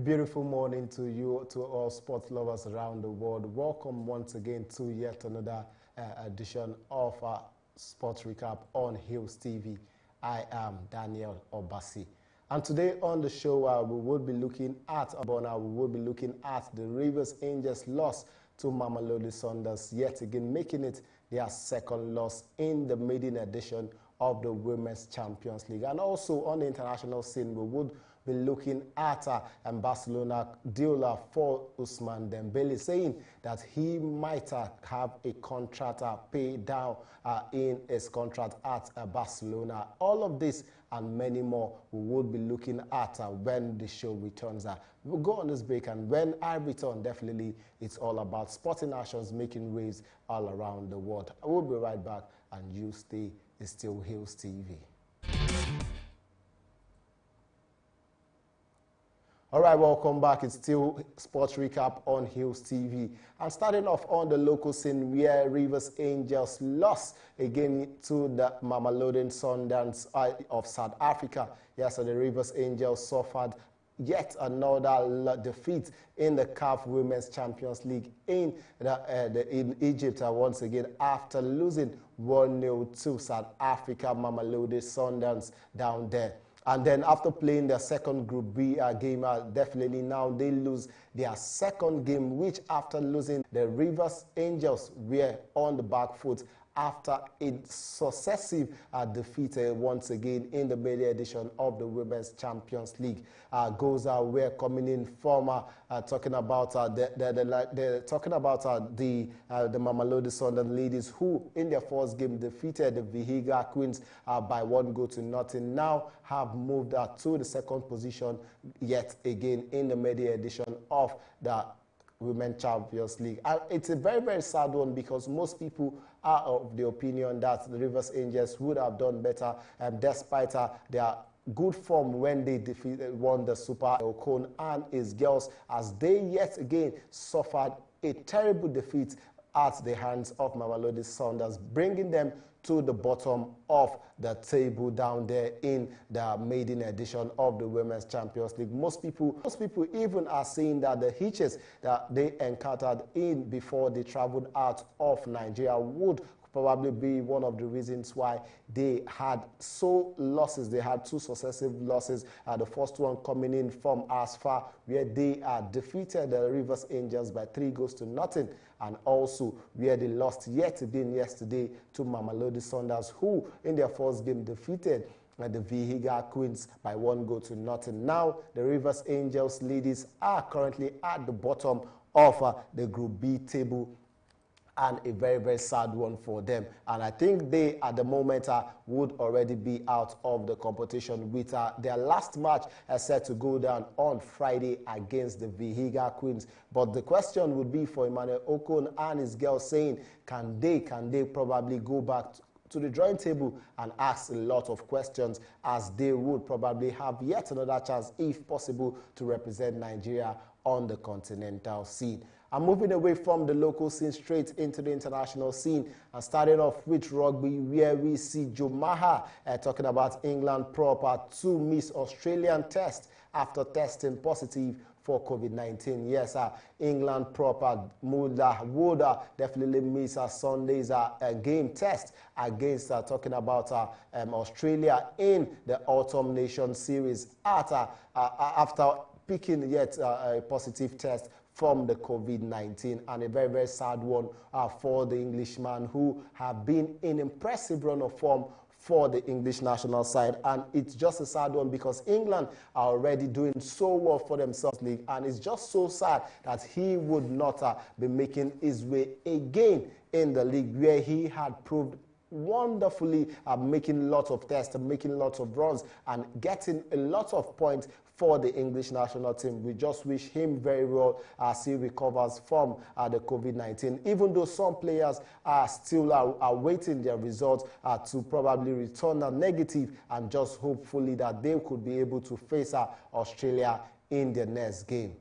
A beautiful morning to you, to all sports lovers around the world. Welcome once again to yet another edition of Sports Recap on Hills TV. I am Daniel Obasi. And today on the show, we will be looking at the Rivers Angels loss to Mamelodi Sundowns, yet again making it their second loss in the maiden edition of the Women's Champions League. And also on the international scene, we would be looking at Barcelona dealer for Ousmane Dembele, saying that he might have a contract paid down in his contract at Barcelona. All of this and many more we will be looking at when the show returns. We'll go on this break, and when I return, definitely it's all about sporting actions making waves all around the world. I will be right back, and you stay. It's still Hills TV. All right, welcome back. It's still Sports Recap on Hills TV. And starting off on the local scene, where Rivers Angels lost again to the Mamelodi Sundowns of South Africa. Yes, so the Rivers Angels suffered yet another defeat in the CAF Women's Champions League in Egypt once again, after losing 1-0 to South Africa Mamelodi Sundowns down there. And then after playing their second Group B game, definitely now they lose their second game, which after losing, the Rivers Angels were on the back foot after a successive defeat once again in the maiden edition of the Women's Champions League. Goals were coming in from talking about the Mamelodi Sundowns ladies, who in their first game defeated the Vihiga Queens by 1-0. Now have moved to the second position yet again in the maiden edition of the Women's Champions League. It's a very, very sad one, because most people are of the opinion that the Rivers Angels would have done better, despite their good form when they won the Super Okon and his girls, as they yet again suffered a terrible defeat at the hands of Mamelodi Sundowns, bringing them to the bottom of the table down there in the maiden edition of the Women's Champions League. Most people even are saying that the hitches that they encountered in before they traveled out of Nigeria would probably be one of the reasons why they had losses. They had two successive losses. The first one coming in from Asfa, where they defeated the Rivers Angels by 3-0, and also where they lost yet again yesterday to Mamelodi Sundowns, who in their first game defeated the Vihiga Queens by 1-0. Now the Rivers Angels ladies are currently at the bottom of the Group B table, and a very, very sad one for them. And I think they, at the moment, would already be out of the competition, with their last match set to go down on Friday against the Vihiga Queens. But the question would be for Emmanuel Okon and his girls, saying, can they probably go back to the drawing table and ask a lot of questions, as they would probably have yet another chance, if possible, to represent Nigeria on the continental scene. I'm moving away from the local scene straight into the international scene, and starting off with rugby, where we see Joe Maha talking about England proper to miss Australian test after testing positive for COVID-19. Yes, England proper would definitely miss Sunday's game test against talking about Australia in the Autumn Nation Series after picking yet a positive test from the COVID-19, and a very, very sad one for the Englishman, who have been in impressive run of form for the English national side. And it's just a sad one because England are already doing so well for themselves league, and it's just so sad that he would not be making his way again in the league, where he had proved wonderfully making lots of tests, making lots of runs, and getting a lot of points for the English national team. We just wish him very well as he recovers from the COVID-19, even though some players are still awaiting their results to probably return negative, and just hopefully that they could be able to face Australia in the next game.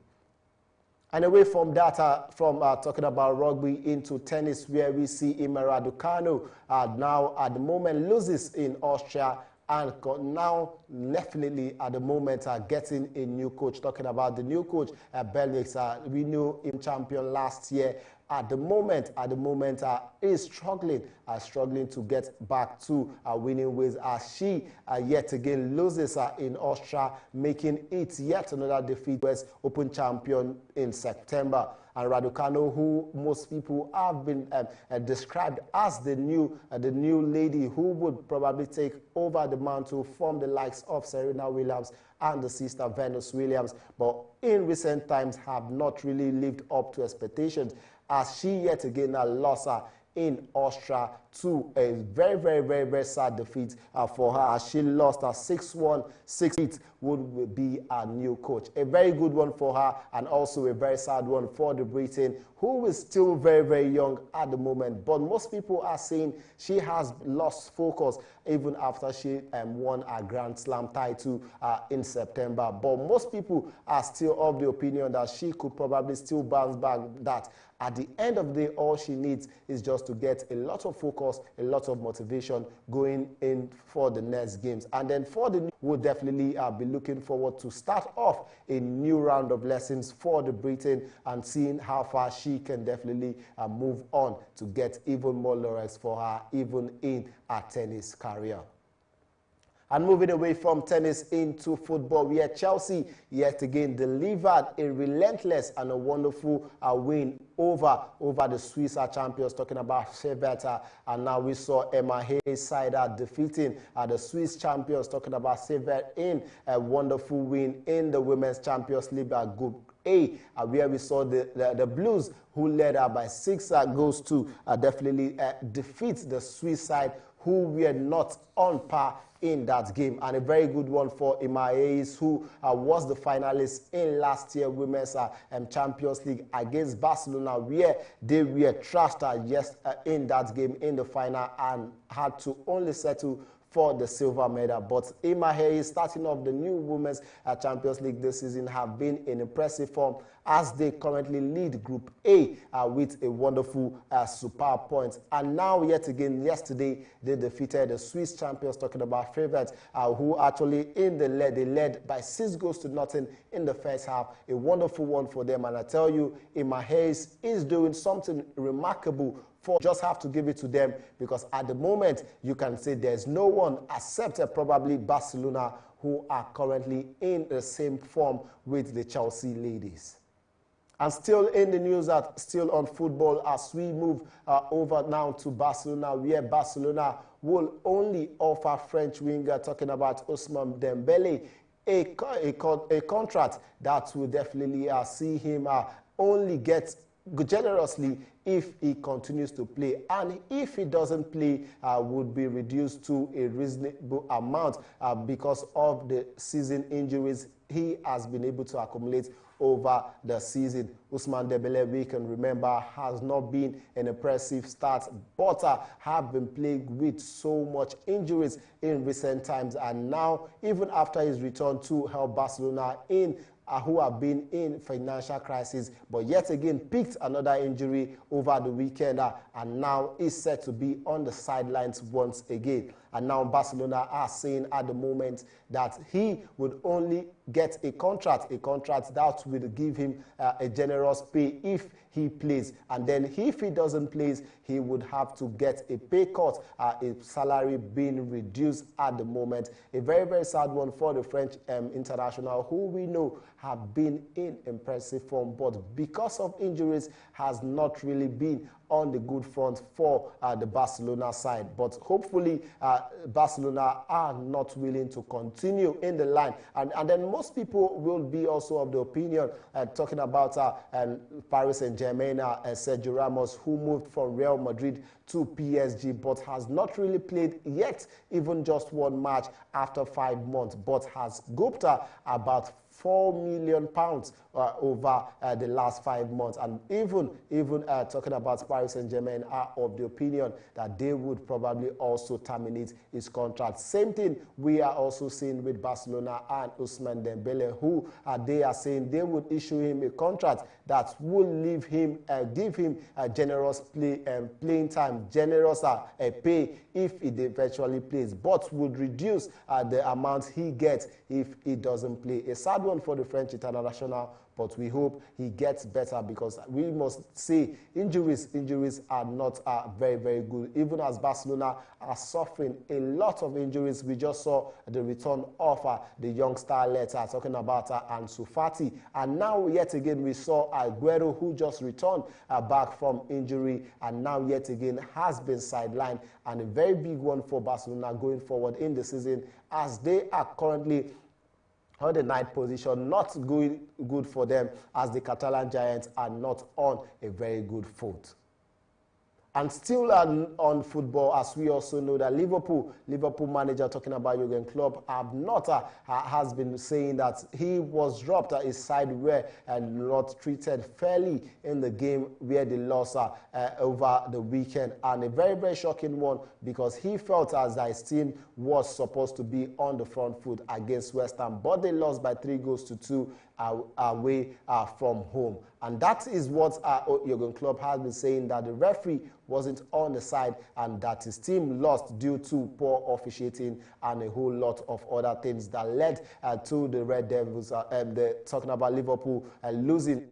And away from that, talking about rugby into tennis, where we see Emma Raducanu now at the moment loses in Austria and now definitely at the moment are getting a new coach. Talking about the new coach, Belix, we knew him champion last year. At the moment, is struggling to get back to winning ways as she yet again loses in Austria, making it yet another defeat. US Open champion in September. And Raducanu, who most people have been described as the new lady who would probably take over the mantle from the likes of Serena Williams and the sister Venus Williams, but in recent times have not really lived up to expectations, as she yet again lost her in Austria to a very, very, very, very sad defeat for her, as she lost her 6-1, 6-8 would be a new coach. A very good one for her, and also a very sad one for the Briton, who is still very, very young at the moment. But most people are saying she has lost focus even after she won a Grand Slam title in September. But most people are still of the opinion that she could probably still bounce back, that at the end of the day, all she needs is just to get a lot of focus, a lot of motivation going in for the next games. And then for the we'll definitely be looking forward to start off a new round of lessons for the Briton and seeing how far she can definitely move on to get even more laurels for her, even in her tennis career. And moving away from tennis into football, where Chelsea yet again delivered a relentless and a wonderful win over the Swiss champions, talking about Servette. And now we saw Emma Hayes' side defeating the Swiss champions, talking about Servette, in a wonderful win in the Women's Champions League Group A, where we saw the Blues, who led by 6 goals to definitely defeat the Swiss side, who were not on par in that game. And a very good one for Emma Hayes, who was the finalist in last year's Women's Champions League against Barcelona, where they were trashed in that game in the final and had to only settle for the silver medal. But Emma Hayes, starting off the new Women's Champions League this season, have been in impressive form as they currently lead Group A with a wonderful superb points. And now, yet again, yesterday, they defeated the Swiss champions, talking about Servette, who actually they led by 6 goals to nothing in the first half. A wonderful one for them. And I tell you, Emma Hayes is doing something remarkable. Just have to give it to them, because at the moment you can say there's no one except probably Barcelona who are currently in the same form with the Chelsea ladies. And still in the news, still on football, as we move over now to Barcelona, where Barcelona will only offer French winger, talking about Ousmane Dembele, a contract that will definitely see him only get generously if he continues to play, and if he doesn't play, would be reduced to a reasonable amount because of the season injuries he has been able to accumulate over the season. Ousmane Dembele, we can remember, has not been an impressive start, but have been plagued with so much injuries in recent times, and now, even after his return to help Barcelona who have been in financial crisis, but yet again picked another injury over the weekend, and now is set to be on the sidelines once again. And now Barcelona are saying at the moment that he would only get a contract that will give him a generous pay if he plays. And then if he doesn't play, he would have to get a pay cut, a salary being reduced at the moment. A very, very sad one for the French international, who we know have been in impressive form, but because of injuries has not really been on the good front for the Barcelona side. But hopefully Barcelona are not willing to continue in the line. And then most people will be also of the opinion, talking about Paris Saint-Germain, Sergio Ramos, who moved from Real Madrid to PSG, but has not really played yet, even just one match after 5 months, but has scooped about £4 million over the last 5 months. And even talking about Paris Saint-Germain are of the opinion that they would probably also terminate his contract. Same thing we are also seeing with Barcelona and Ousmane Dembele, who they are saying they would issue him a contract that will leave him, give him a generous playing time, generous pay if he eventually plays, but would reduce the amount he gets if he doesn't play. A sad one for the French international, but we hope he gets better, because we must say injuries are not very, very good. Even as Barcelona are suffering a lot of injuries, we just saw the return of the young starlet, talking about Ansu Fati. And now yet again we saw Aguero, who just returned back from injury and now yet again has been sidelined. And a very big one for Barcelona going forward in the season, as they are currently on the 9th position, not going good for them, as the Catalan Giants are not on a very good foot. And still on football, as we also know that Liverpool manager, talking about Jurgen Klopp, has been saying that he was dropped. His side were not treated fairly in the game where they lost over the weekend. And a very, very shocking one, because he felt as his team was supposed to be on the front foot against West Ham, but they lost by 3-2 away from home. And that is what Jurgen Klopp has been saying, that the referee wasn't on the side and that his team lost due to poor officiating and a whole lot of other things that led to the Red Devils, talking about Liverpool, losing